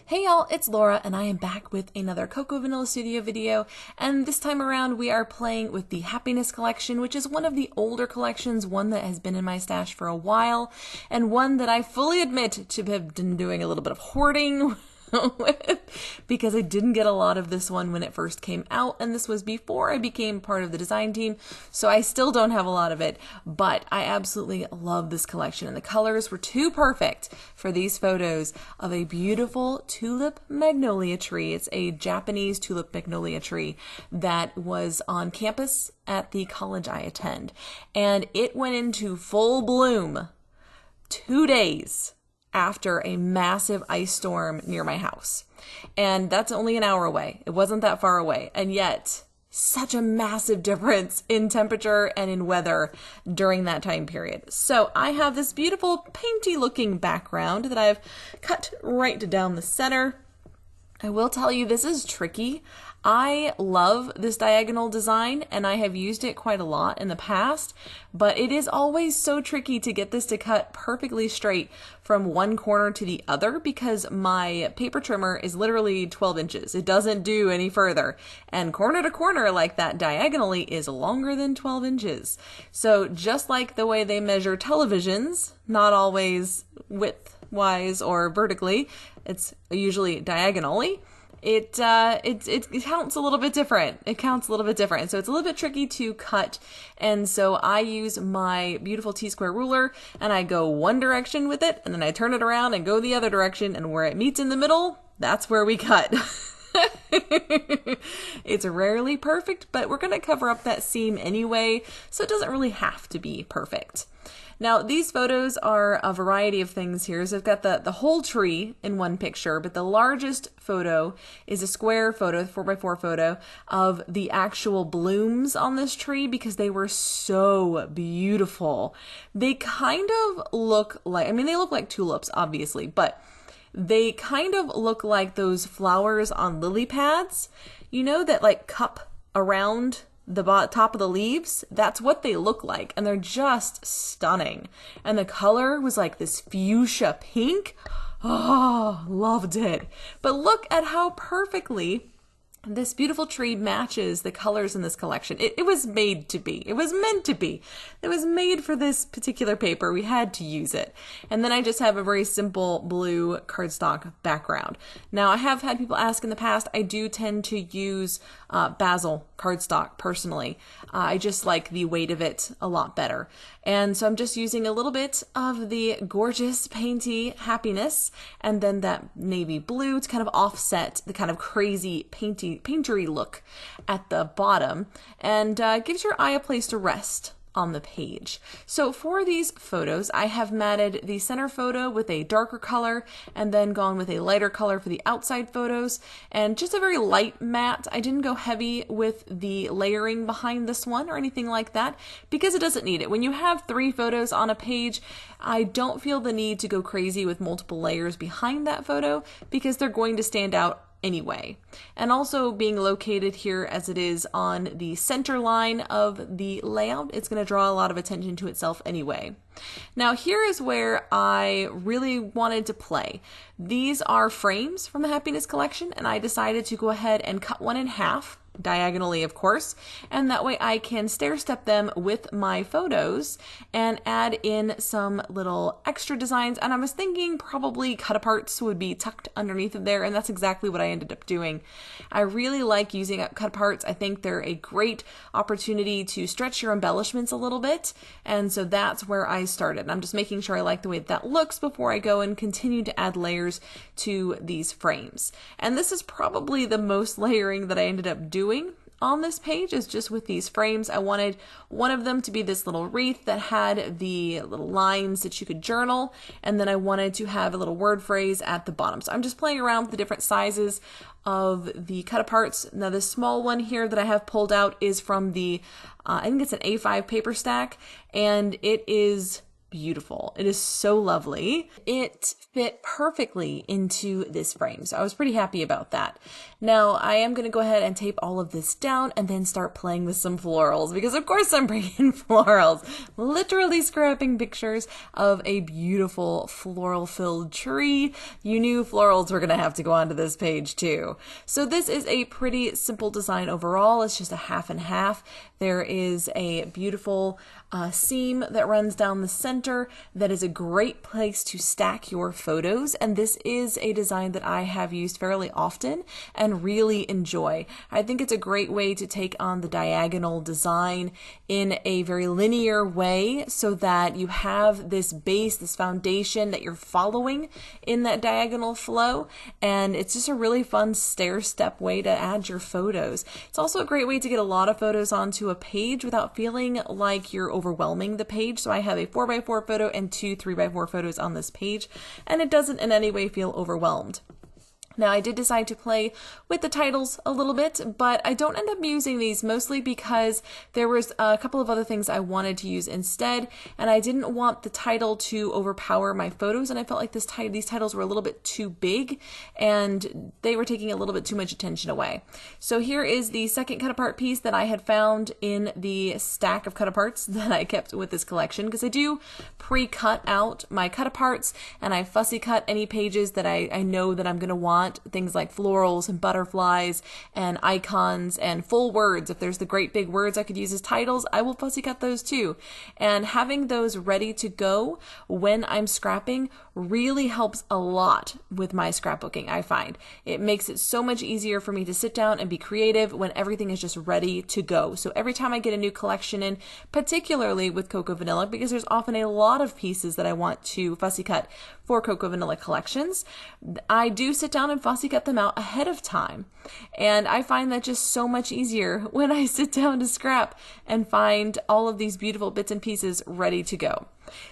Hey y'all, it's Laura and I am back with another Cocoa Vanilla Studio video, and this time around we are playing with the Happiness Collection, which is one of the older collections, one that has been in my stash for a while, and one that I fully admit to have been doing a little bit of hoarding with, because I didn't get a lot of this one when it first came out, and this was before I became part of the design team, so I still don't have a lot of it, but I absolutely love this collection, and the colors were too perfect for these photos of a beautiful tulip magnolia tree. It's a Japanese tulip magnolia tree that was on campus at the college I attend, and it went into full bloom 2 days after a massive ice storm near my house. And that's only an hour away. It wasn't that far away. And yet, such a massive difference in temperature and in weather during that time period. So I have this beautiful painty looking background that I've cut right down the center. I will tell you, this is tricky. I love this diagonal design and I have used it quite a lot in the past, but it is always so tricky to get this to cut perfectly straight from one corner to the other because my paper trimmer is literally 12 inches. It doesn't do any further, and corner to corner like that diagonally is longer than 12 inches. So just like the way they measure televisions, not always width-wise or vertically, it's usually diagonally. It counts a little bit different. It counts a little bit different. So it's a little bit tricky to cut. And so I use my beautiful T-square ruler and I go one direction with it and then I turn it around and go the other direction, and where it meets in the middle, that's where we cut. It's rarely perfect, but we're going to cover up that seam anyway, so it doesn't really have to be perfect. Now, these photos are a variety of things here. So I've got the whole tree in one picture, but the largest photo is a square photo, 4x4 photo, of the actual blooms on this tree because they were so beautiful. They kind of look like, I mean, they look like tulips, obviously, but they kind of look like those flowers on lily pads, you know, that like cup around the top of the leaves. That's what they look like, and they're just stunning. And the color was like this fuchsia pink. Oh, loved it. But look at how perfectly this beautiful tree matches the colors in this collection. It was made to be. It was meant to be. It was made for this particular paper. We had to use it. And then I just have a very simple blue cardstock background. Now, I have had people ask in the past, I do tend to use basil cardstock personally. I just like the weight of it a lot better. And so I'm just using a little bit of the gorgeous painty Happiness and then that navy blue to kind of offset the kind of crazy paintery look at the bottom, and gives your eye a place to rest on the page. So for these photos, I have matted the center photo with a darker color and then gone with a lighter color for the outside photos, and just a very light matte. I didn't go heavy with the layering behind this one or anything like that because it doesn't need it. When you have 3 photos on a page, I don't feel the need to go crazy with multiple layers behind that photo because they're going to stand out anyway. And also being located here as it is on the center line of the layout, it's going to draw a lot of attention to itself anyway. Now here is where I really wanted to play. These are frames from the Happiness Collection, and I decided to go ahead and cut one in half, diagonally of course, and that way I can stair step them with my photos and add in some little extra designs. And I was thinking probably cut aparts would be tucked underneath of there, and that's exactly what I ended up doing. I really like using cut aparts. I think they're a great opportunity to stretch your embellishments a little bit, and so that's where I started. I'm just making sure I like the way that looks before I go and continue to add layers to these frames. And this is probably the most layering that I ended up doing on this page, is just with these frames. I wanted one of them to be this little wreath that had the little lines that you could journal, and then I wanted to have a little word phrase at the bottom. So I'm just playing around with the different sizes of the cut aparts. Now this small one here that I have pulled out is from the, I think it's an A5 paper stack, and it is beautiful. It is so lovely. It fit perfectly into this frame, so I was pretty happy about that. Now I am going to go ahead and tape all of this down and then start playing with some florals, because of course I'm bringing florals. Literally scrapping pictures of a beautiful floral filled tree. You knew florals were going to have to go onto this page too. So this is a pretty simple design overall. It's just a half and half. There is a beautiful seam that runs down the center that is a great place to stack your photos, and this is a design that I have used fairly often and really enjoy. I think it's a great way to take on the diagonal design in a very linear way so that you have this base, this foundation that you're following in that diagonal flow, and it's just a really fun stair-step way to add your photos. It's also a great way to get a lot of photos onto a page without feeling like you're overwhelming the page. So I have a 4x4 photo and 2 3x4 photos on this page, and it doesn't in any way feel overwhelmed. Now, I did decide to play with the titles a little bit, but I don't end up using these mostly because there was a couple of other things I wanted to use instead, and I didn't want the title to overpower my photos, and I felt like these titles were a little bit too big, and they were taking a little bit too much attention away. So here is the second cut apart piece that I had found in the stack of cut aparts that I kept with this collection, because I do pre-cut out my cut aparts, and I fussy cut any pages that I know that I'm going to want. Things like florals and butterflies and icons and full words. If there's the great big words I could use as titles, I will fussy cut those too. And having those ready to go when I'm scrapping really helps a lot with my scrapbooking, I find. It makes it so much easier for me to sit down and be creative when everything is just ready to go. So every time I get a new collection in, particularly with Cocoa Vanilla, because there's often a lot of pieces that I want to fussy cut for Cocoa Vanilla collections, I do sit down and fussy cut them out ahead of time. And I find that just so much easier when I sit down to scrap and find all of these beautiful bits and pieces ready to go.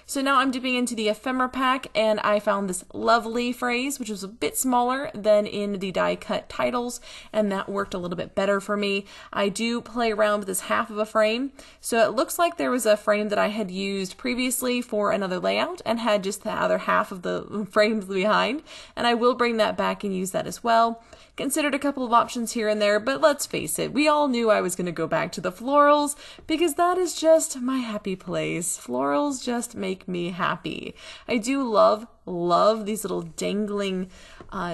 So now I'm dipping into the ephemera pack, and I found this lovely phrase, which was a bit smaller than in the die cut titles, and that worked a little bit better for me. I do play around with this half of a frame, so it looks like there was a frame that I had used previously for another layout and had just the other half of the frames behind, and I will bring that back and use that as well. Considered a couple of options here and there, but let's face it, we all knew I was going to go back to the florals because that is just my happy place. Florals just make me happy. I do love these little dangling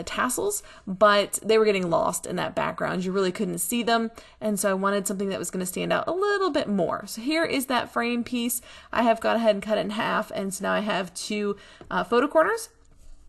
tassels, but they were getting lost in that background. You really couldn't see them, and so I wanted something that was going to stand out a little bit more. So here is that frame piece. I have gone ahead and cut it in half, and so now I have two photo corners.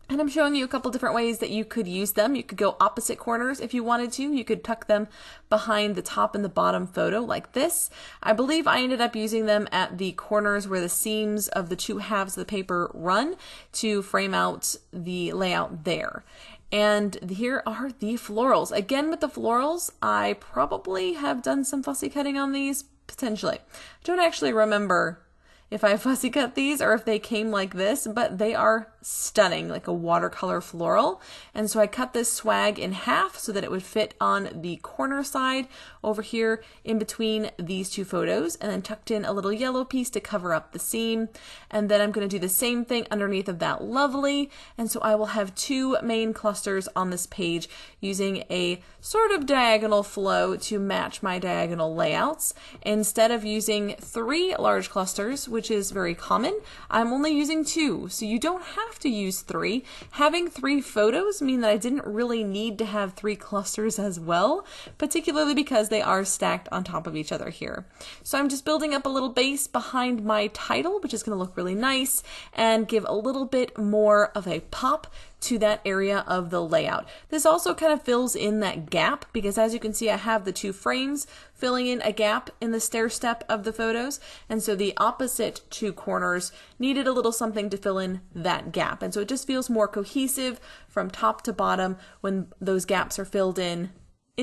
And I'm showing you a couple different ways that you could use them. You could go opposite corners if you wanted to. You could tuck them behind the top and the bottom photo like this. I believe I ended up using them at the corners where the seams of the two halves of the paper run to frame out the layout there. And here are the florals. Again, with the florals, I probably have done some fussy cutting on these, potentially. I don't actually remember if I fussy cut these or if they came like this, but they are stunning, like a watercolor floral. And so I cut this swag in half so that it would fit on the corner side over here in between these two photos, and then tucked in a little yellow piece to cover up the seam. And then I'm going to do the same thing underneath of that lovely. And so I will have two main clusters on this page using a sort of diagonal flow to match my diagonal layouts. Instead of using 3 large clusters, which is very common, I'm only using 2. So you don't have to use 3. Having 3 photos mean that I didn't really need to have 3 clusters as well, particularly because they are stacked on top of each other here. So I'm just building up a little base behind my title, which is going to look really nice and give a little bit more of a pop to that area of the layout. This also kind of fills in that gap because, as you can see, I have the 2 frames filling in a gap in the stair step of the photos, and so the opposite 2 corners needed a little something to fill in that gap, and so it just feels more cohesive from top to bottom when those gaps are filled in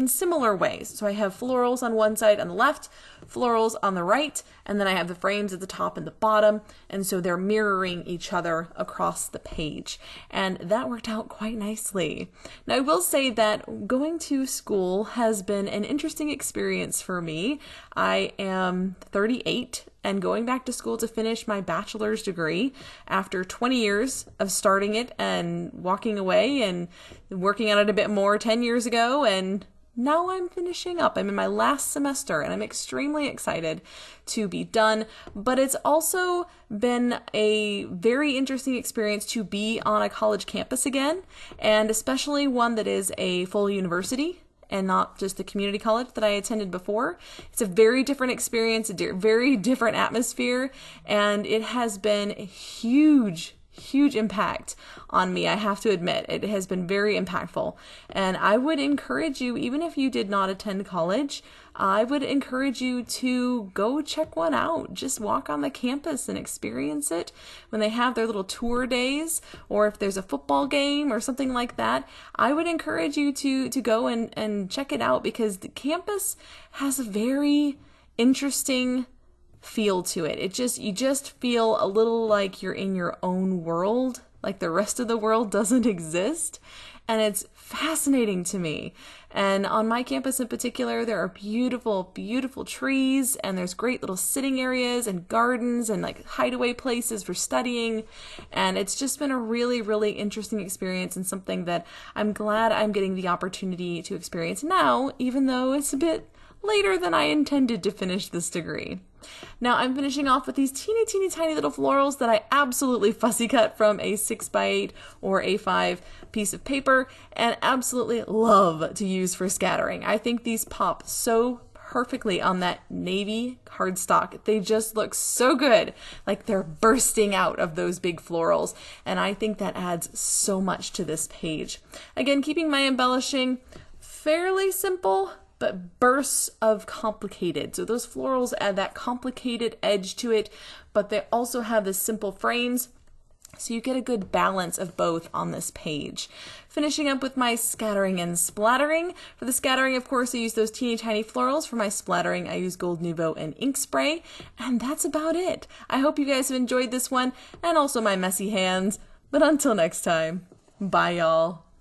similar ways. So I have florals on one side on the left, florals on the right, and then I have the frames at the top and the bottom, and so they're mirroring each other across the page. And that worked out quite nicely. Now I will say that going to school has been an interesting experience for me. I am 38. and going back to school to finish my bachelor's degree after 20 years of starting it and walking away and working on it a bit more 10 years ago, and now I'm finishing up. I'm in my last semester and I'm extremely excited to be done, but it's also been a very interesting experience to be on a college campus again, and especially one that is a full university and not just the community college that I attended before. It's a very different experience, a very different atmosphere, and it has been a huge impact on me. I have to admit, it has been very impactful. And I would encourage you, even if you did not attend college, I would encourage you to go check one out. Just walk on the campus and experience it when they have their little tour days, or if there's a football game or something like that. I would encourage you to go and check it out, because the campus has a very interesting feel to it. You just feel a little like you're in your own world, like the rest of the world doesn't exist. And it's fascinating to me. And on my campus in particular, there are beautiful trees, and there's great little sitting areas and gardens and like hideaway places for studying. And it's just been a really interesting experience, and something that I'm glad I'm getting the opportunity to experience now, even though it's a bit later than I intended to finish this degree. Now I'm finishing off with these teeny tiny little florals that I absolutely fussy cut from a 6x8 or A5 piece of paper, and absolutely love to use for scattering. I think these pop so perfectly on that navy cardstock. They just look so good, like they're bursting out of those big florals, and I think that adds so much to this page. Again, keeping my embellishing fairly simple, but bursts of complicated. So those florals add that complicated edge to it, but they also have the simple frames, so you get a good balance of both on this page. Finishing up with my scattering and splattering. For the scattering, of course, I use those teeny tiny florals. For my splattering, I use Gold Nouveau and ink spray, and that's about it. I hope you guys have enjoyed this one, and also my messy hands. But until next time, bye y'all.